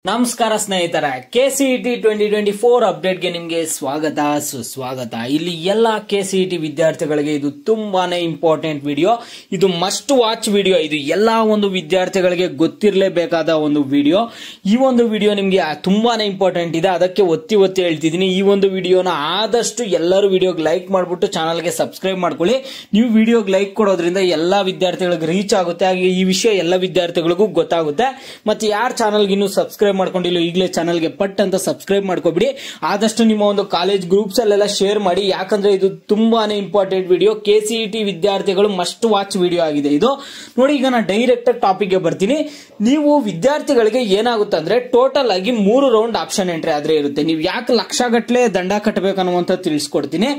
ನಮಸ್ಕಾರ ಸ್ನೇಹಿತರೆ, ಕೆಸಿಇಟಿ 2024 ಅಪ್ಡೇಟ್ಗೆ ನಿಮಗೆ ಸ್ವಾಗತ ಸುಸ್ವಾಗತ. ಇಲ್ಲಿ ಎಲ್ಲ ಕೆಸಿಇಟಿ ವಿದ್ಯಾರ್ಥಿಗಳಿಗೆ ಇದು ತುಂಬಾನೇ ಇಂಪಾರ್ಟೆಂಟ್ ವಿಡಿಯೋ. ಇದು ಮಸ್ಟ್ ವಾಚ್ ವಿಡಿಯೋ. ಇದು ಎಲ್ಲಾ ಒಂದು ವಿದ್ಯಾರ್ಥಿಗಳಿಗೆ ಗೊತ್ತಿರಲೇಬೇಕಾದ ಒಂದು ವಿಡಿಯೋ. ಈ ಒಂದು ವಿಡಿಯೋ ನಿಮಗೆ ತುಂಬಾನೇ ಇಂಪಾರ್ಟೆಂಟ್ ಇದೆ, ಅದಕ್ಕೆ ಒತ್ತಿ ಹೇಳ್ತಿದ್ದೀನಿ. ಈ ಒಂದು ವಿಡಿಯೋನ ಆದಷ್ಟು ಎಲ್ಲರೂ ವಿಡಿಯೋಗೆ ಲೈಕ್ ಮಾಡ್ಬಿಟ್ಟು ಚಾನಲ್ಗೆ ಸಬ್ಸ್ಕ್ರೈಬ್ ಮಾಡ್ಕೊಳ್ಳಿ. ನೀವು ವಿಡಿಯೋಗೆ ಲೈಕ್ ಕೊಡೋದ್ರಿಂದ ಎಲ್ಲಾ ವಿದ್ಯಾರ್ಥಿಗಳಿಗೆ ರೀಚ್ ಆಗುತ್ತೆ, ಹಾಗೆ ಈ ವಿಷಯ ಎಲ್ಲ ವಿದ್ಯಾರ್ಥಿಗಳಿಗೂ ಗೊತ್ತಾಗುತ್ತೆ. ಮತ್ತೆ ಯಾರು ಚಾನಲ್ಗೆ ಇನ್ನೂ ಸಬ್ಸ್ಕ್ರೈಬ್ ಮಾಡ್ಕೊಂಡಿಲ್ಲ ಈಗಲೇ ಚಾನಲ್ಗೆ ಪಟ್ ಅಂತ ಸಬ್ಸ್ಕ್ರೈಬ್ ಮಾಡ್ಕೊಬಿಡಿ. ಆದಷ್ಟು ನಿಮ್ಮ ಒಂದು ಕಾಲೇಜ್ ಗ್ರೂಪ್ಸ್ ಅಲ್ಲೆಲ್ಲ ಶೇರ್ ಮಾಡಿ, ಯಾಕಂದ್ರೆ ಇದು ತುಂಬಾನೇ ಇಂಪಾರ್ಟೆಂಟ್ ವಿಡಿಯೋ. ಕೆಸಿಇಟಿ ವಿದ್ಯಾರ್ಥಿಗಳು ಮಸ್ಟ್ ವಾಚ್ ವಿಡಿಯೋ ಆಗಿದೆ ಇದು. ನೋಡಿ, ಈಗ ನಾನು ಡೈರೆಕ್ಟ್ ಟಾಪಿಕ್ ಗೆ ಬರ್ತೀನಿ. ನೀವು ವಿದ್ಯಾರ್ಥಿಗಳಿಗೆ ಏನಾಗುತ್ತೆ ಅಂದ್ರೆ ಟೋಟಲ್ ಆಗಿ 3 ರೌಂಡ್ ಆಪ್ಷನ್ ಎಂಟ್ರಿ ಆದ್ರೆ ಇರುತ್ತೆ. ನೀವು ಯಾಕೆ ಲಕ್ಷ ಗಟ್ಟಲೆ ದಂಡ ಕಟ್ಟಬೇಕು ಅನ್ನುವಂತ ತಿಳಿಸ್ಕೊಡ್ತೀನಿ.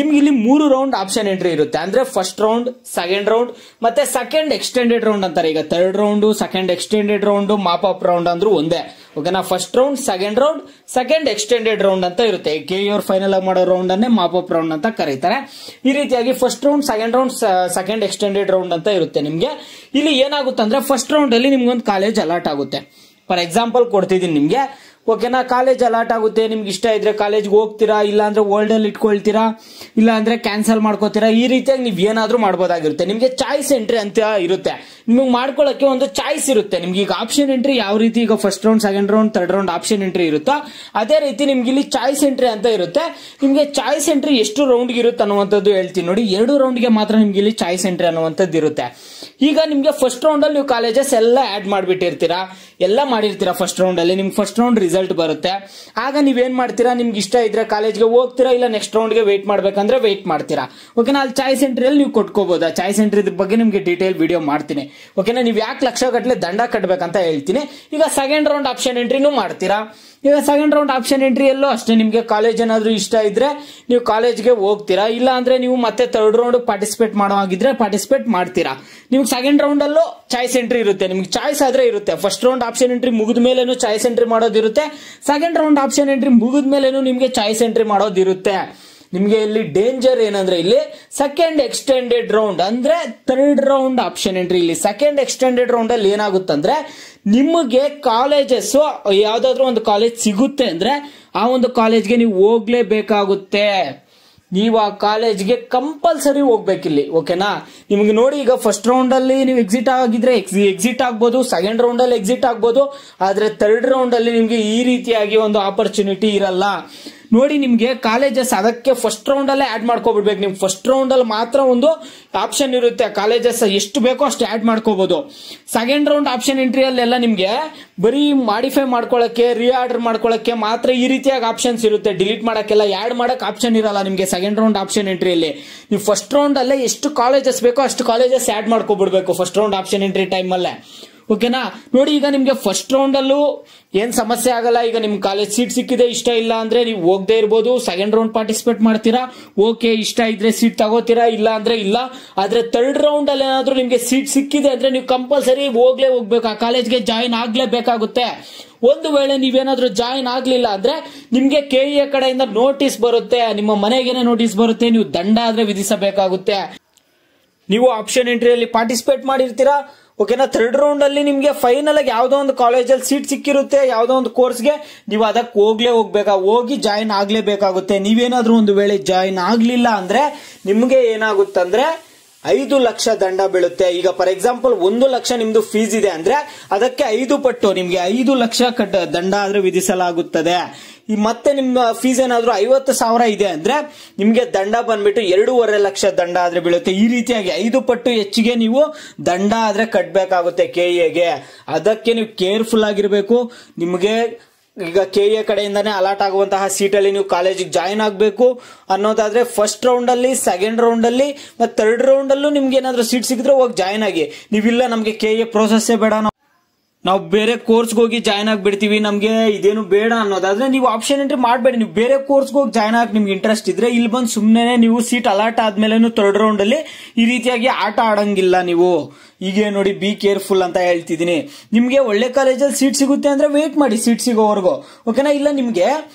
ನಿಮ್ಗೆ ಇಲ್ಲಿ 3 ರೌಂಡ್ ಆಪ್ಷನ್ ಎಂಟ್ರಿ ಇರುತ್ತೆ. ಅಂದ್ರೆ ಫಸ್ಟ್ ರೌಂಡ್, ಸೆಕೆಂಡ್ ರೌಂಡ್ ಮತ್ತೆ ಸೆಕೆಂಡ್ ಎಕ್ಸ್ಟೆಂಡೆಡ್ ರೌಂಡ್ ಅಂತಾರೆ. ಈಗ third round, second extended round, mop up round ಅಂದ್ರೂ ಒಂದೇ. ಓಕೆನಾ? First round, second round, second extended round ಅಂತ ಇರುತ್ತೆ. ಕೆಇಆರ್ ಫೈನಲ್ ಆಗಿ ಮಾಡೋ ರೌಂಡ್ ಅನ್ನೇ ಮಾಪ್ ಅಪ್ ರೌಂಡ್ ಅಂತ ಕರೀತಾರೆ. ಈ ರೀತಿಯಾಗಿ first round, second extended round ಅಂತ ಇರುತ್ತೆ. ನಿಮ್ಗೆ ಇಲ್ಲಿ ಏನಾಗುತ್ತೆ ಅಂದ್ರೆ ಫಸ್ಟ್ ರೌಂಡ್ ಅಲ್ಲಿ ನಿಮ್ಗೊಂದು ಕಾಲೇಜ್ ಅಲಾಟ್ ಆಗುತ್ತೆ. ಫಾರ್ ಎಕ್ಸಾಂಪಲ್ ಕೊಡ್ತಿದ್ದೀನಿ ನಿಮ್ಗೆ. ಓಕೆನಾ? ಕಾಲೇಜ್ ಅಲಾಟ್ ಆಗುತ್ತೆ. ನಿಮ್ಗೆ ಇಷ್ಟ ಇದ್ರೆ ಕಾಲೇಜ್ಗೆ ಹೋಗ್ತೀರಾ, ಇಲ್ಲ ಅಂದ್ರೆ ವರ್ಲ್ಡ್ ಅಲ್ಲಿ ಇಟ್ಕೊಳ್ತೀರಾ, ಇಲ್ಲ ಅಂದ್ರೆ ಕ್ಯಾನ್ಸಲ್ ಮಾಡ್ಕೋತೀರಾ. ಈ ರೀತಿಯಾಗಿ ನೀವು ಏನಾದ್ರೂ ಮಾಡ್ಬೋದಾಗಿರುತ್ತೆ. ನಿಮ್ಗೆ ಚಾಯ್ಸ್ ಎಂಟ್ರಿ ಅಂತ ಇರುತ್ತೆ. ನಿಮ್ಗೆ ಮಾಡ್ಕೊಳ್ಳಕ್ಕೆ ಒಂದು ಚಾಯ್ಸ್ ಇರುತ್ತೆ. ನಿಮ್ಗೆ ಈಗ ಆಪ್ಷನ್ ಎಂಟ್ರಿ ಯಾವ ರೀತಿ ಈಗ first round, second round, third round option entry ಇರುತ್ತೋ ಅದೇ ರೀತಿ ನಿಮ್ಗೆ ಇಲ್ಲಿ ಚಾಯ್ಸ್ ಎಂಟ್ರಿ ಅಂತ ಇರುತ್ತೆ. ನಿಮ್ಗೆ ಚಾಯ್ಸ್ ಎಂಟ್ರಿ ಎಷ್ಟು ರೌಂಡ್ ಇರುತ್ತೆ ಅನ್ನುವಂಥದ್ದು ಹೇಳ್ತೀನಿ ನೋಡಿ. 2 ರೌಂಡ್ಗೆ ಮಾತ್ರ ನಿಮ್ಗೆ ಇಲ್ಲಿ ಚಾಯ್ಸ್ ಎಂಟ್ರಿ ಅನ್ನುವಂಥದ್ದು ಇರುತ್ತೆ. ಈಗ ನಿಮ್ಗೆ ಫಸ್ಟ್ ರೌಂಡ್ ಅಲ್ಲಿ ನೀವು ಕಾಲೇಜಸ್ ಎಲ್ಲ ಆಡ್ ಮಾಡಿಬಿಟ್ಟಿರ್ತೀರಾ, ಎಲ್ಲ ಮಾಡಿರ್ತೀರಾ. ಫಸ್ಟ್ ರೌಂಡ್ ಅಲ್ಲಿ ನಿಮ್ಗೆ ಫಸ್ಟ್ ರೌಂಡ್ ರಿಸಲ್ಟ್ ಬರುತ್ತೆ. ಆಗ ನೀವೇನ್ ಮಾಡ್ತೀರಾ, ನಿಮ್ಗೆ ಇಷ್ಟ ಇದ್ರೆ ಕಾಲೇಜ್ಗೆ ಹೋಗ್ತೀರಾ, ಇಲ್ಲ ನೆಕ್ಸ್ಟ್ ರೌಂಡ್ಗೆ ವೇಟ್ ಮಾಡ್ಬೇಕಂದ್ರೆ ವೇಟ್ ಮಾಡ್ತೀರಾ. ಓಕೆನಾ? ಅಲ್ಲಿ ಚಾಯ್ಸ್ ಎಂಟ್ರಿಯಲ್ಲಿ ನೀವು ಕೊಟ್ಕೋಬಹುದು. ಚಾಯ್ಸ್ ಎಂಟ್ರಿ ಬಗ್ಗೆ ನಿಮ್ಗೆ ಡೀಟೇಲ್ ವಿಡಿಯೋ ಮಾಡ್ತೀನಿ. ಓಕೆನಾ? ನೀವು ಯಾಕೆ ಲಕ್ಷ ಗಟ್ಟಲೆ ದಂಡ ಕಟ್ಟಬೇಕಂತ ಹೇಳ್ತೀನಿ. ಈಗ ಸೆಕೆಂಡ್ ರೌಂಡ್ ಆಪ್ಷನ್ ಎಂಟ್ರಿನೂ ಮಾಡ್ತೀರಾ. ಈಗ ಸೆಕೆಂಡ್ ರೌಂಡ್ ಆಪ್ಷನ್ ಎಂಟ್ರಿ ಎಲ್ಲೋ ಅಷ್ಟೇ. ನಿಮ್ಗೆ ಕಾಲೇಜ್ ಏನಾದ್ರು ಇಷ್ಟ ಇದ್ರೆ ನೀವು ಕಾಲೇಜ್ಗೆ ಹೋಗ್ತೀರಾ, ಇಲ್ಲ ಅಂದ್ರೆ ನೀವು ಮತ್ತೆ ಥರ್ಡ್ ರೌಂಡ್ ಪಾರ್ಟಿಸಿಪೇಟ್ ಮಾಡೋ ಹಾಗಿದ್ರೆ ಪಾರ್ಟಿಸಿಪೇಟ್ ಮಾಡ್ತೀರಾ. ನಿಮ್ಗೆ ಸೆಕೆಂಡ್ ರೌಂಡ್ ಅಲ್ಲೂ ಚಾಯ್ಸ್ ಎಂಟ್ರಿ ಇರುತ್ತೆ. ನಿಮ್ಗೆ ಚಾಯ್ಸ್ ಆದ್ರೆ ಇರುತ್ತೆ. ಫಸ್ಟ್ ರೌಂಡ್ ಆಪ್ಷನ್ ಎಂಟ್ರಿ ಮುಗಿದ ಮೇಲೇನು ಚಾಯ್ಸ್ ಎಂಟ್ರಿ ಮಾಡೋದಿರುತ್ತೆ. ಸೆಕೆಂಡ್ ರೌಂಡ್ ಆಪ್ಷನ್ ಎಂಟ್ರಿ ಮುಗಿದ ಮೇಲೇನು ನಿಮ್ಗೆ ಚಾಯ್ಸ್ ಎಂಟ್ರಿ ಮಾಡೋದಿರುತ್ತೆ. ನಿಮ್ಗೆ ಇಲ್ಲಿ ಡೇಂಜರ್ ಏನಂದ್ರೆ ಇಲ್ಲಿ ಸೆಕೆಂಡ್ ಎಕ್ಸ್ಟೆಂಡೆಡ್ ರೌಂಡ್ ಅಂದ್ರೆ ಥರ್ಡ್ ರೌಂಡ್ ಆಪ್ಷನ್ ಎಂಟ್ರಿ. ಇಲ್ಲಿ ಸೆಕೆಂಡ್ ಎಕ್ಸ್ಟೆಂಡೆಡ್ ರೌಂಡ್ ಅಲ್ಲಿ ಏನಾಗುತ್ತಂದ್ರೆ ನಿಮಗೆ ಕಾಲೇಜಸ್ ಯಾವ್ದಾದ್ರು ಒಂದು ಕಾಲೇಜ್ ಸಿಗುತ್ತೆ ಅಂದ್ರೆ ಆ ಒಂದು ಕಾಲೇಜ್ಗೆ ನೀವು ಹೋಗ್ಲೇಬೇಕಾಗುತ್ತೆ. ನೀವು ಆ ಕಾಲೇಜ್ಗೆ ಕಂಪಲ್ಸರಿ ಹೋಗ್ಬೇಕಿಲ್ಲಿ. ಓಕೆನಾ? ನಿಮ್ಗೆ ನೋಡಿ, ಈಗ ಫಸ್ಟ್ ರೌಂಡ್ ಅಲ್ಲಿ ನೀವು ಎಕ್ಸಿಟ್ ಆಗಿದ್ರೆ ಎಕ್ಸಿಟ್ ಆಗ್ಬೋದು, ಸೆಕೆಂಡ್ ರೌಂಡ್ ಅಲ್ಲಿ ಎಕ್ಸಿಟ್ ಆಗ್ಬೋದು, ಆದ್ರೆ ಥರ್ಡ್ ರೌಂಡ್ ಅಲ್ಲಿ ನಿಮ್ಗೆ ಈ ರೀತಿಯಾಗಿ ಒಂದು ಆಪರ್ಚುನಿಟಿ ಇರಲ್ಲ. ನೋಡಿ, ನಿಮ್ಗೆ ಕಾಲೇಜಸ್ ಅದಕ್ಕೆ ಫಸ್ಟ್ ರೌಂಡ್ ಅಲ್ಲೇ ಆಡ್ ಮಾಡ್ಕೊಬಿಡ್ಬೇಕು. ನಿಮ್ಗೆ ಫಸ್ಟ್ ರೌಂಡ್ ಅಲ್ಲಿ ಮಾತ್ರ ಒಂದು ಆಪ್ಷನ್ ಇರುತ್ತೆ. ಕಾಲೇಜಸ್ ಎಷ್ಟು ಬೇಕೋ ಅಷ್ಟು ಆಡ್ ಮಾಡ್ಕೋಬಹುದು. ಸೆಕೆಂಡ್ ರೌಂಡ್ ಆಪ್ಷನ್ ಎಂಟ್ರಿ ಅಲ್ಲೆಲ್ಲ ನಿಮ್ಗೆ ಬರೀ ಮಾಡಿಫೈ ಮಾಡ್ಕೊಳಕ್ಕೆ, ರೀಆರ್ಡರ್ ಮಾಡ್ಕೊಳಕ್ಕೆ ಮಾತ್ರ ಈ ರೀತಿಯಾಗಿ ಆಪ್ಷನ್ಸ್ ಇರುತ್ತೆ. ಡಿಲೀಟ್ ಮಾಡಕ್ಕೆಲ್ಲ, ಆಡ್ ಮಾಡಕ್ ಆಪ್ಷನ್ ಇರಲ್ಲ ನಿಮ್ಗೆ ಸೆಕೆಂಡ್ ರೌಂಡ್ ಆಪ್ಷನ್ ಎಂಟ್ರಿಯಲ್ಲಿ. ನೀವು ಫಸ್ಟ್ ರೌಂಡ್ ಅಲ್ಲೇ ಎಷ್ಟು ಕಾಲೇಜಸ್ ಬೇಕೋ ಅಷ್ಟು ಕಾಲೇಜಸ್ ಆಡ್ ಮಾಡ್ಕೊಬಿಡ್ಬೇಕು first round option entry time ಅಲ್ಲೇ. ಓಕೆನಾ? ನೋಡಿ, ಈಗ ನಿಮ್ಗೆ ಫಸ್ಟ್ ರೌಂಡ್ ಅಲ್ಲೂ ಏನ್ ಸಮಸ್ಯೆ ಆಗಲ್ಲ. ಈಗ ನಿಮ್ ಕಾಲೇಜ್ ಸೀಟ್ ಸಿಕ್ಕಿದೆ, ಇಷ್ಟ ಇಲ್ಲ ಅಂದ್ರೆ ನೀವು ಹೋಗದೆ ಇರ್ಬೋದು. ಸೆಕೆಂಡ್ ರೌಂಡ್ ಪಾರ್ಟಿಸಿಪೇಟ್ ಮಾಡ್ತೀರಾ, ಓಕೆ, ಇಷ್ಟ ಇದ್ರೆ ಸೀಟ್ ತಗೋತೀರಾ, ಇಲ್ಲ ಅಂದ್ರೆ ಇಲ್ಲ. ಆದ್ರೆ ಥರ್ಡ್ ರೌಂಡ್ ಅಲ್ಲಿ ಏನಾದ್ರೂ ನಿಮ್ಗೆ ಸೀಟ್ ಸಿಕ್ಕಿದೆ ಅಂದ್ರೆ ನೀವು ಕಂಪಲ್ಸರಿ ಹೋಗ್ಬೇಕು, ಆ ಕಾಲೇಜ್ಗೆ ಜಾಯಿನ್ ಆಗ್ಲೇಬೇಕಾಗುತ್ತೆ. ಒಂದು ವೇಳೆ ನೀವೇನಾದ್ರೂ ಜಾಯಿನ್ ಆಗ್ಲಿಲ್ಲ ಅಂದ್ರೆ ನಿಮ್ಗೆ ಕೆಇಎ ಕಡೆಯಿಂದ ನೋಟಿಸ್ ಬರುತ್ತೆ, ನಿಮ್ಮ ಮನೆಗೇನೆ ನೋಟಿಸ್ ಬರುತ್ತೆ, ನೀವು ದಂಡ ಆದ್ರೆ ವಿಧಿಸಬೇಕಾಗುತ್ತೆ. ನೀವು ಆಪ್ಷನ್ ಎಂಟ್ರಿಯಲ್ಲಿ ಪಾರ್ಟಿಸಿಪೇಟ್ ಮಾಡಿರ್ತೀರಾ. ಓಕೆನಾ? ಥರ್ಡ್ ರೌಂಡ್ ಅಲ್ಲಿ ನಿಮ್ಗೆ ಫೈನಲ್ ಆಗಿ ಯಾವ್ದೋ ಒಂದು ಕಾಲೇಜಲ್ಲಿ ಸೀಟ್ ಸಿಕ್ಕಿರುತ್ತೆ, ಯಾವ್ದೋ ಒಂದು ಕೋರ್ಸ್ಗೆ, ನೀವು ಅದಕ್ಕೆ ಹೋಗಿ ಜಾಯಿನ್ ಆಗ್ಲೇಬೇಕಾಗುತ್ತೆ. ನೀವೇನಾದ್ರೂ ಒಂದು ವೇಳೆ ಜಾಯಿನ್ ಆಗ್ಲಿಲ್ಲ ಅಂದ್ರೆ ನಿಮ್ಗೆ ಏನಾಗುತ್ತಂದ್ರೆ 5 ಲಕ್ಷ ದಂಡ ಬೀಳುತ್ತೆ. ಈಗ ಫಾರ್ ಎಕ್ಸಾಂಪಲ್ 1 ಲಕ್ಷ ನಿಮ್ದು ಫೀಸ್ ಇದೆ ಅಂದ್ರೆ ಅದಕ್ಕೆ 5 ಪಟ್ಟು ನಿಮ್ಗೆ 5 ಲಕ್ಷ ದಂಡ ಆದ್ರೆ ವಿಧಿಸಲಾಗುತ್ತದೆ. ಮತ್ತೆ ನಿಮ್ಮ ಫೀಸ್ ಏನಾದ್ರೂ 50,000 ಇದೆ ಅಂದ್ರೆ ನಿಮ್ಗೆ ದಂಡ ಬಂದ್ಬಿಟ್ಟು 2.5 ಲಕ್ಷ ದಂಡ ಆದ್ರೆ ಬೀಳುತ್ತೆ. ಈ ರೀತಿಯಾಗಿ 5 ಪಟ್ಟು ಹೆಚ್ಚಿಗೆ ನೀವು ದಂಡ ಆದ್ರೆ ಕಟ್ಟಬೇಕಾಗುತ್ತೆ ಕೆಇಎಗೆ. ಅದಕ್ಕೆ ನೀವು ಕೇರ್ಫುಲ್ ಆಗಿರ್ಬೇಕು. ನಿಮ್ಗೆ ಈಗ ಕೆಇಎ ಕಡೆಯಿಂದಾನೇ ಅಲಾಟ್ ಆಗುವಂತಹ ಸೀಟಲ್ಲಿ ನೀವು ಕಾಲೇಜಿಗೆ ಜಾಯಿನ್ ಆಗಬೇಕು ಅನ್ನೋದಾದ್ರೆ ಫಸ್ಟ್ ರೌಂಡ್ ಅಲ್ಲಿ, ಸೆಕೆಂಡ್ ರೌಂಡ್ ಅಲ್ಲಿ ಮತ್ತೆ ಥರ್ಡ್ ರೌಂಡ್ ಅಲ್ಲೂ ನಿಮ್ಗೆ ಏನಾದ್ರೂ ಸೀಟ್ ಸಿಕ್ಕಿದ್ರೆ ಹೋಗಿ ಜಾಯಿನ್ ಆಗಿ. ನೀವಿಲ್ಲ ನಮ್ಗೆ ಕೆಇಎ ಪ್ರೋಸೆಸ್ಸೇ ಬೇಡ, ನಾವು ಬೇರೆ ಕೋರ್ಸ್ಗೆ ಹೋಗಿ ಜಾಯ್ನ್ ಆಗ್ಬಿಡ್ತೀವಿ, ನಮ್ಗೆ ಇದೇನು ಬೇಡ ಅನ್ನೋದಾದ್ರೆ ನೀವು ಆಪ್ಷನ್ ಎಂಟ್ರಿ ಮಾಡಬೇಡಿ. ನೀವು ಬೇರೆ ಕೋರ್ಸ್ಗೆ ಹೋಗಿ ಜಾಯ್ನ್ ಆಗಿ ನಿಮ್ಗೆ ಇಂಟ್ರೆಸ್ಟ್ ಇದ್ರೆ ಇಲ್ಲಿ ಬಂದು ಸುಮ್ಮನೆ ನೀವು ಸೀಟ್ ಅಲಾಟ್ ಆದ್ಮೇಲೆ ಥರ್ಡ್ ರೌಂಡ್ ಅಲ್ಲಿ ಈ ರೀತಿಯಾಗಿ ಆಟ ಆಡಂಗಿಲ್ಲ ನೀವು. ಈಗ ನೋಡಿ ಬಿ ಕೇರ್ಫುಲ್ ಅಂತ ಹೇಳ್ತಿದ್ದೀನಿ. ನಿಮ್ಗೆ ಒಳ್ಳೆ ಕಾಲೇಜಲ್ಲಿ ಸೀಟ್ ಸಿಗುತ್ತೆ ಅಂದ್ರೆ ವೇಟ್ ಮಾಡಿ ಸೀಟ್ ಸಿಗೋವರೆಗೂ, ಓಕೆನಾ. ಇಲ್ಲ ನಿಮ್ಗೆ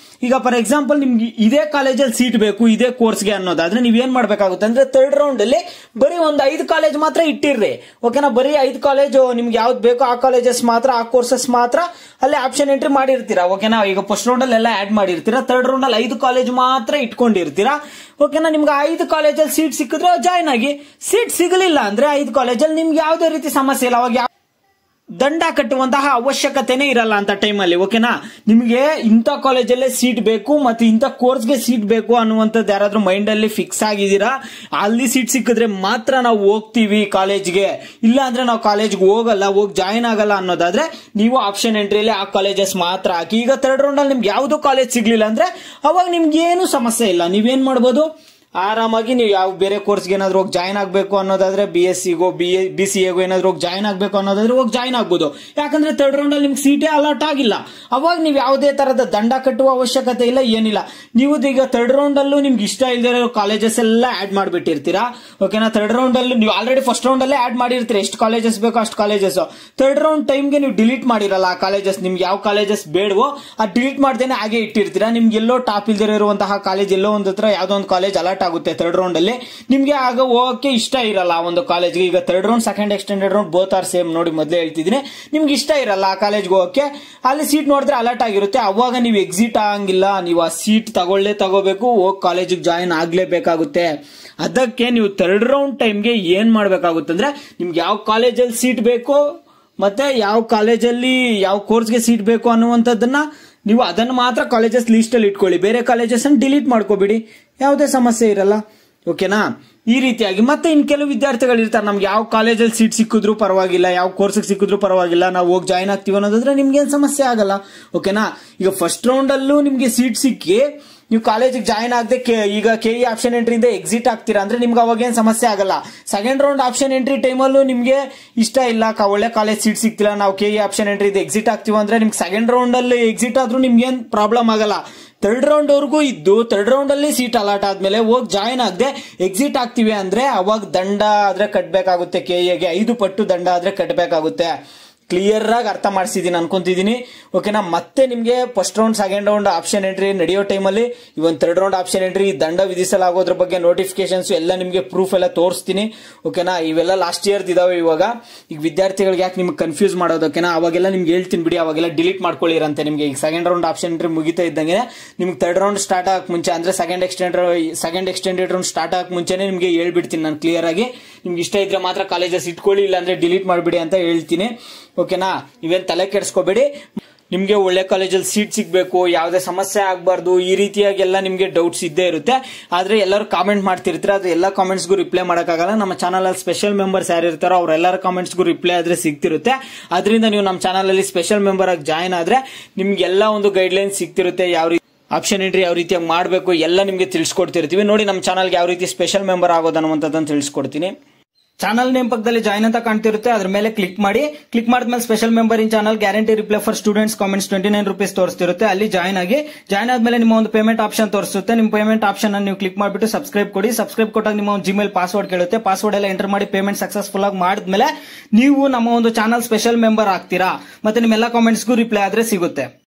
ಈಗ ಫಾರ್ ಎಕ್ಸಾಂಪಲ್ ನಿಮ್ಗೆ ಇದೇ ಕಾಲೇಜಲ್ಲಿ ಸೀಟ್ ಬೇಕು ಇದೇ ಕೋರ್ಸ್ಗೆ ಅನ್ನೋದಾದ್ರೆ ನೀವೇನ್ ಮಾಡ್ಬೇಕಾಗುತ್ತೆ ಅಂದ್ರೆ ಥರ್ಡ್ ರೌಂಡ್ ಅಲ್ಲಿ ಬರೀ ಒಂದು 5 ಕಾಲೇಜ್ ಮಾತ್ರ ಇಟ್ಟಿರ್ರಿ, ಓಕೆನಾ. ಬರೀ 5 ಕಾಲೇಜ್ ನಿಮ್ಗೆ ಯಾವ್ದು ಬೇಕೋ ಆ ಕಾಲೇಜಸ್ ಮಾತ್ರ, ಆ ಕೋರ್ಸಸ್ ಮಾತ್ರ ಅಲ್ಲಿ ಆಪ್ಷನ್ ಎಂಟ್ರಿ ಮಾಡಿರ್ತೀರಾ, ಓಕೆನಾ. ಈಗ ಫಸ್ಟ್ ರೌಂಡ್ ಅಲ್ಲಿ ಎಲ್ಲ ಆಡ್ ಮಾಡಿರ್ತೀರಾ, ಥರ್ಡ್ ರೌಂಡ್ ಅಲ್ಲಿ 5 ಕಾಲೇಜ್ ಮಾತ್ರ ಇಟ್ಕೊಂಡಿರ್ತೀರಾ, ಓಕೆನಾ. ನಿಮ್ಗೆ 5 ಕಾಲೇಜಲ್ಲಿ ಸೀಟ್ ಸಿಕ್ಕಿದ್ರೆ ಜಾಯ್ನ್ ಆಗಿ, ಸೀಟ್ ಸಿಗಲಿಲ್ಲ ಅಂದ್ರೆ 5 ಕಾಲೇಜಲ್ಲಿ ನಿಮ್ಗೆ ಯಾವುದೇ ರೀತಿ ಸಮಸ್ಯೆ ಇಲ್ಲ, ಅವಾಗ ದಂಡ ಕಟ್ಟುವಂತಹ ಅವಶ್ಯಕತೆನೇ ಇರಲ್ಲ ಅಂತ ಟೈಮಲ್ಲಿ, ಓಕೆನಾ. ನಿಮಗೆ ಇಂಥ ಕಾಲೇಜಲ್ಲೇ ಸೀಟ್ ಬೇಕು ಮತ್ತೆ ಇಂಥ ಕೋರ್ಸ್ಗೆ ಸೀಟ್ ಬೇಕು ಅನ್ನುವಂಥದ್ದು ಯಾರಾದ್ರೂ ಮೈಂಡ್ ಅಲ್ಲಿ ಫಿಕ್ಸ್ ಆಗಿದ್ದೀರಾ, ಅಲ್ಲಿ ಸೀಟ್ ಸಿಕ್ಕಿದ್ರೆ ಮಾತ್ರ ನಾವು ಹೋಗ್ತೀವಿ ಕಾಲೇಜ್ಗೆ, ಇಲ್ಲ ಅಂದ್ರೆ ನಾವು ಕಾಲೇಜ್ಗೆ ಹೋಗಲ್ಲ, ಹೋಗಿ ಜಾಯಿನ್ ಆಗಲ್ಲ ಅನ್ನೋದಾದ್ರೆ ನೀವು ಆಪ್ಷನ್ ಎಂಟ್ರಿಯಲ್ಲಿ ಆ ಕಾಲೇಜಸ್ ಮಾತ್ರ ಹಾಕಿ. ಈಗ ಥರ್ಡ್ ರೌಂಡ್ ಅಲ್ಲಿ ನಿಮ್ಗೆ ಯಾವ್ದು ಕಾಲೇಜ್ ಸಿಗ್ಲಿಲ್ಲ ಅಂದ್ರೆ ಅವಾಗ ನಿಮ್ಗೆ ಏನು ಸಮಸ್ಯೆ ಇಲ್ಲ, ನೀವೇನ್ ಮಾಡ್ಬೋದು ಆರಾಮಾಗಿ ನೀವು ಯಾವ ಬೇರೆ ಕೋರ್ಸ್ಗೆ ಏನಾದ್ರು ಹೋಗಿ ಜಾಯ್ನ್ ಆಗಬೇಕು ಅನ್ನೋದಾದ್ರೆ BScಗೋ BCAಗೋ ಏನಾದ್ರು ಹೋಗಿ ಜಾಯ್ನ್ ಆಗಬೇಕು ಅನ್ನೋದಾದ್ರೆ ಹೋಗಿ ಜಾಯ್ನ್ ಆಗ್ಬೋದು. ಯಾಕಂದ್ರೆ ಥರ್ಡ್ ರೌಂಡ್ ಅಲ್ಲಿ ನಿಮ್ಗೆ ಸೀಟೇ ಅಲಾಟ್ ಆಗಿಲ್ಲ, ಅವಾಗ ನೀವು ಯಾವುದೇ ತರದ ದಂಡ ಕಟ್ಟುವ ಅವಶ್ಯಕತೆ ಇಲ್ಲ, ಏನಿಲ್ಲ. ನೀವು ಈಗ ಥರ್ಡ್ ರೌಂಡ್ ಅಲ್ಲೂ ನಿಮ್ಗೆ ಇಷ್ಟ ಇಲ್ಲದೆ ಕಾಲೇಜಸ್ ಎಲ್ಲ ಆಡ್ ಮಾಡ್ಬಿಟ್ಟಿರ್ತೀರಾ, ಓಕೆನಾ. ಥರ್ಡ್ ರೌಂಡ್ ಅಲ್ಲಿ ನೀವು ಆಲ್ರೆಡಿ ಫಸ್ಟ್ ರೌಂಡ್ ಅಲ್ಲೇ ಆಡ್ ಮಾಡಿರ್ತೀರಾ, ಎಷ್ಟು ಕಾಲೇಜಸ್ ಬೇಕೋ ಅಷ್ಟು ಕಾಲೇಜಸ್. ಥರ್ಡ್ ರೌಂಡ್ ಟೈಮ್ಗೆ ನೀವು ಡಿಲೀಟ್ ಮಾಡಿರಲ್ಲ ಆ ಕಾಲೇಜಸ್, ನಿಮ್ಗೆ ಯಾವ ಕಾಲೇಜಸ್ ಬೇಡವೋ ಆ ಡಿಲೀಟ್ ಮಾಡ್ದೇನೆ ಹಾಗೆ ಇಟ್ಟಿರ್ತೀರಾ. ನಿಮ್ಗೆ ಎಲ್ಲೋ ಟಾಪ್ ಇಲ್ದಿರೋ ಇರುವಂತಹ ಕಾಲೇಜ್ ಎಲ್ಲೋ ಒಂದು ಹತ್ರ ಯಾವ್ದೋ ಒಂದು ಕಾಲೇಜ್ ಅಲಾಟ್ ಆಗುತ್ತೆ ಥರ್ಡ್ ರೌಂಡ್ ಅಲ್ಲಿ, ನಿಮ್ಗೆ ಆಗ ಹೋಗಕ್ಕೆ ಇಷ್ಟ ಇರಲ್ಲ ಆ ಒಂದು ಕಾಲೇಜ್ಗೆ. ಈಗ third round second extended round both are same, ನೋಡಿ ಮೊದಲೇ ಹೇಳ್ತಿದ್ದೀನಿ. ನಿಮ್ಗೆ ಇಷ್ಟ ಇರಲ್ಲ ಆ ಕಾಲೇಜ್ಗೆ ಹೋಗಕ್ಕೆ, ಅಲ್ಲಿ ಸೀಟ್ ನೋಡಿದ್ರೆ ಅಲರ್ಟ್ ಆಗಿರುತ್ತೆ, ಅವಾಗ ನೀವು ಎಕ್ಸಿಟ್ ಆಗಂಗಿಲ್ಲ, ನೀವು ಆ ಸೀಟ್ ತಗೋಬೇಕು, ಹೋಗಿ ಕಾಲೇಜಿಗೆ ಜಾಯಿನ್ ಆಗ್ಲೇಬೇಕಾಗುತ್ತೆ. ಅದಕ್ಕೆ ನೀವು ಥರ್ಡ್ ರೌಂಡ್ ಟೈಮ್ಗೆ ಏನ್ ಮಾಡ್ಬೇಕಾಗುತ್ತೆ ಅಂದ್ರೆ ನಿಮ್ಗೆ ಯಾವ ಕಾಲೇಜಲ್ಲಿ ಸೀಟ್ ಬೇಕು ಮತ್ತೆ ಯಾವ ಕಾಲೇಜಲ್ಲಿ ಯಾವ ಕೋರ್ಸ್ಗೆ ಸೀಟ್ ಬೇಕು ಅನ್ನುವಂಥದ್ದನ್ನ ನೀವು ಅದನ್ನು ಮಾತ್ರ ಕಾಲೇಜಸ್ ಲಿಸ್ಟ್ ಅಲ್ಲಿ ಇಟ್ಕೊಳ್ಳಿ, ಬೇರೆ ಕಾಲೇಜಸ್ ಅನ್ನು ಡಿಲೀಟ್ ಮಾಡ್ಕೋಬಿಡಿ, ಯಾವುದೇ ಸಮಸ್ಯೆ ಇರಲ್ಲ, ಓಕೆನಾ. ಈ ರೀತಿಯಾಗಿ ಮತ್ತೆ ಇನ್ ಕೆಲವು ವಿದ್ಯಾರ್ಥಿಗಳು ಇರ್ತಾರೆ, ನಮ್ಗೆ ಯಾವ ಕಾಲೇಜಲ್ಲಿ ಸೀಟ್ ಸಿಕ್ಕಿದ್ರು ಪರವಾಗಿಲ್ಲ, ಯಾವ ಕೋರ್ಸ್ಗೆ ಸಿಕ್ಕಿದ್ರು ಪರವಾಗಿಲ್ಲ, ನಾವು ಹೋಗಿ ಜಾಯ್ನ್ ಆಗ್ತೀವಿ ಅನ್ನೋದಾದ್ರೆ ನಿಮ್ಗೆ ಏನ್ ಸಮಸ್ಯೆ ಆಗಲ್ಲ, ಓಕೆನಾ. ಈಗ ಫಸ್ಟ್ ರೌಂಡ್ ಅಲ್ಲೂ ನಿಮ್ಗೆ ಸೀಟ್ ಸಿಕ್ಕಿ ನೀವು ಕಾಲೇಜಿಗೆ ಜಾಯ್ನ್ ಆಗದೆ ಈಗ KE ಆಪ್ಷನ್ ಎಂಟ್ರಿಯಿಂದ ಎಕ್ಸಿಟ್ ಆಗ್ತೀರಾ ಅಂದ್ರೆ ನಿಮ್ಗೆ ಅವಾಗ ಏನ್ ಸಮಸ್ಯೆ ಆಗಲ್ಲ. ಸೆಕೆಂಡ್ ರೌಂಡ್ ಆಪ್ಷನ್ ಎಂಟ್ರಿ ಟೈಮಲ್ಲೂ ನಿಮ್ಗೆ ಇಷ್ಟ ಇಲ್ಲ, ಒಳ್ಳೆ ಕಾಲೇಜ್ ಸೀಟ್ ಸಿಗ್ತಿಲ್ಲ, ನಾವು KE ಆಪ್ಷನ್ ಎಂಟ್ರಿ ಎಕ್ಸಿಟ್ ಆಗ್ತೀವಿ ಅಂದ್ರೆ ನಿಮ್ಗೆ ಸೆಕೆಂಡ್ ರೌಂಡ್ ಅಲ್ಲಿ ಎಕ್ಸಿಟ್ ಆದ್ರೂ ನಿಮ್ಗೆ ಏನ್ ಪ್ರಾಬ್ಲಮ್ ಆಗಲ್ಲ. ಥರ್ಡ್ ರೌಂಡ್ ವರ್ಗೂ ಇದ್ದು ಥರ್ಡ್ ರೌಂಡ್ ಅಲ್ಲಿ ಸೀಟ್ ಅಲಾಟ್ ಆದ್ಮೇಲೆ ಹೋಗಿ ಜಾಯ್ನ್ ಆಗದೆ ಎಕ್ಸಿಟ್ ಆಗ್ತೀವಿ ಅಂದ್ರೆ ಅವಾಗ ದಂಡ ಆದ್ರೆ ಕಟ್ಟಬೇಕಾಗುತ್ತೆ, KEಗೆ 5 ಪಟ್ಟು ದಂಡ ಆದ್ರೆ ಕಟ್ಟಬೇಕಾಗುತ್ತೆ. ಕ್ಲಿಯರ್ ಆಗಿ ಅರ್ಥ ಮಾಡಿಸಿದೀನಿ ಅನ್ಕೊಂತಿದ್ದೀನಿ, ಓಕೆನಾ. ಮತ್ತೆ ನಿಮ್ಗೆ first round second round option entry ನಡೆಯೋ ಟೈಮಲ್ಲಿ ಇವನ್ ಥರ್ಡ್ ರೌಂಡ್ ಆಪ್ಷನ್ ಎಂಟ್ರಿ ದಂಡ ವಿಧಿಸಲಾಗೋದ್ರ ಬಗ್ಗೆ ನೋಟಿಫಿಕೇಶನ್ಸ್ ಎಲ್ಲ ನಿಮ್ಗೆ ಪ್ರೂಫ್ ಎಲ್ಲ ತೋರಿಸ್ತೀನಿ, ಓಕೆನಾ. ಇವೆಲ್ಲ ಲಾಸ್ಟ್ ಇಯರ್ ಇದಾವೆ. ಇವಾಗ ಈಗ ವಿದ್ಯಾರ್ಥಿಗಳಿಗೆ ಯಾಕೆ ನಿಮ್ಗೆ ಕನ್ಫ್ಯೂಸ್ ಮಾಡೋದು, ಓಕೆನಾ. ಅವಾಗೆಲ್ಲ ನಿಮ್ಗೆ ಹೇಳ್ತೀನಿ ಬಿಡಿ, ಅವಾಗೆಲ್ಲ ಡಿಲೀಟ್ ಮಾಡ್ಕೊಳ್ಳಿರಂತೆ. ನಿಮ್ಗೆ ಈಗ ಸೆಕೆಂಡ್ ರೌಂಡ್ ಆಪ್ಷನ್ ಎಂಟ್ರಿ ಮುಗಿತಾ ಇದ್ದಂಗೆ ನಿಮ್ಗೆ ಥರ್ಡ್ ರೌಂಡ್ ಸ್ಟಾರ್ಟ್ ಆಗಕ್ ಮುಂಚೆ ಅಂದ್ರೆ ಸೆಕೆಂಡ್ ಎಕ್ಸ್ಟೆಂಡೆಡ್ ರೌಂಡ್ ಸ್ಟಾರ್ಟ್ ಆಗಕ್ ಮುಂಚೆನೆ ನಿಮ್ಗೆ ಹೇಳ್ಬಿಡ್ತೀನಿ ನಾನು ಕ್ಲಿಯರ್ ಆಗಿ, ನಿಮ್ಗೆ ಇಷ್ಟ ಇದ್ರೆ ಮಾತ್ರ ಕಾಲೇಜಸ್ ಇಟ್ಕೊಳ್ಳಿ, ಇಲ್ಲಾಂದ್ರೆ ಡಿಲೀಟ್ ಮಾಡ್ಬಿಡಿ ಅಂತ ಹೇಳ್ತೀನಿ, ಓಕೆನಾ. ನೀವೇನ್ ತಲೆ ಕೆಡಿಸ್ಕೋಬೇಡಿ, ನಿಮ್ಗೆ ಒಳ್ಳೆ ಕಾಲೇಜಲ್ಲಿ ಸೀಟ್ ಸಿಗ್ಬೇಕು, ಯಾವುದೇ ಸಮಸ್ಯೆ ಆಗಬಾರ್ದು, ಈ ರೀತಿಯಾಗಿ ಎಲ್ಲ ನಿಮ್ಗೆ ಡೌಟ್ಸ್ ಇದ್ದೇ ಇರುತ್ತೆ. ಆದ್ರೆ ಎಲ್ಲರೂ ಕಾಮೆಂಟ್ ಮಾಡ್ತಿರ್ತೀರ, ಅದು ಎಲ್ಲ ಕಾಮೆಂಟ್ಸ್ಗೂ ರಿಪ್ಲೈ ಮಾಡೋಕ್ಕಾಗಲ್ಲ. ನಮ್ಮ ಚಾನಲ್ ಅಲ್ಲಿ ಸ್ಪೆಷಲ್ ಮೆಂಬರ್ಸ್ ಯಾರು ಇರ್ತಾರೋ ಅವರೆಲ್ಲರ ಕಾಮೆಂಟ್ಸ್ಗೂ ರಿಪ್ಲೈ ಆದ್ರೆ ಸಿಗ್ತಿರುತ್ತೆ. ಅದರಿಂದ ನೀವು ನಮ್ಮ ಚಾನಲ್ ಅಲ್ಲಿ ಸ್ಪೆಷಲ್ ಮೆಂಬರ್ ಆಗಿ ಜಾಯ್ನ್ ಆದ್ರೆ ನಿಮ್ಗೆಲ್ಲ ಒಂದು ಗೈಡ್ಲೈನ್ ಸಿಗ್ತಿರುತ್ತೆ, ಯಾವ ರೀತಿ ಆಪ್ಷನ್ ಎಂಟ್ರಿ ಯಾವ ರೀತಿಯಾಗಿ ಮಾಡಬೇಕು ಎಲ್ಲ ನಿಮ್ಗೆ ತಿಳಿಸ್ಕೊಡ್ತಿರ್ತೀವಿ. ನೋಡಿ ನಮ್ಮ ಚಾನಲ್ಗೆ ಯಾವ ರೀತಿ ಸ್ಪೆಷಲ್ ಮೆಂಬರ್ ಆಗೋದು ಅನ್ನುವಂಥದ್ದನ್ನು ತಿಳಿಸ್ಕೊಡ್ತೀನಿ. ಚಾನಲ್ ನೇಮ್ ಪಕ್ಕದಲ್ಲಿ ಜಾಯ್ನ್ ಅಂತ ಕಾಣ್ತಿರುತ್ತೆ, ಅದ್ರ ಮೇಲೆ ಕ್ಲಿಕ್ ಮಾಡಿ. ಕ್ಲಿಕ್ ಮಾಡಿದ್ಮೇಲೆ special member in channel guarantee reply for students comments 29 rupees ತೋರಿಸ್ತಿರುತ್ತೆ, ಅಲ್ಲಿ ಜಾಯ್ನ್ ಆಗಿ. ಜಾಯ್ನ್ ಆದ್ಮೇಲೆ ನಿಮ್ಮ ಒಂದು ಪೇಮೆಂಟ್ ಆಪ್ಷನ್ ತೋರಿಸುತ್ತೆ, ನಿಮ್ಮ ಪೇಮೆಂಟ್ ಆಪ್ಷನ್ ಅನ್ನು ನೀವು ಕ್ಲಿಕ್ ಮಾಡಿಬಿಟ್ಟು ಸಬ್ಸ್ಕ್ರೈಬ್ ಕೊಡಿ. ಸಬ್ಸ್ಕ್ರೈಬ್ ಕೊಟ್ಟಾಗ ನಿಮ್ಮ ಒಂದು ಜಿಮೇಲ್ ಪಾಸ್ವರ್ಡ್ ಕೇಳುತ್ತೆ, ಪಾಸ್ವರ್ಡ್ ಎಲ್ಲ ಎಂಟರ್ ಮಾಡಿ ಪೇಮೆಂಟ್ ಸಕ್ಸಸ್ಫುಲ್ ಆಗಿ ಮಾಡಿದ್ಮೇಲೆ ನೀವು ನಮ್ಮ ಒಂದು ಚಾನಲ್ ಸ್ಪೆಷಲ್ ಮೆಂಬರ್ ಆಗ್ತೀರಾ. ಮತ್ತೆ ನಿಮ್ಮೆಲ್ಲ ಕಾಮೆಂಟ್ಸ್ಗೂ ರಿಪ್ಲೈ ಆದ್ರೆ ಸಿಗುತ್ತೆ.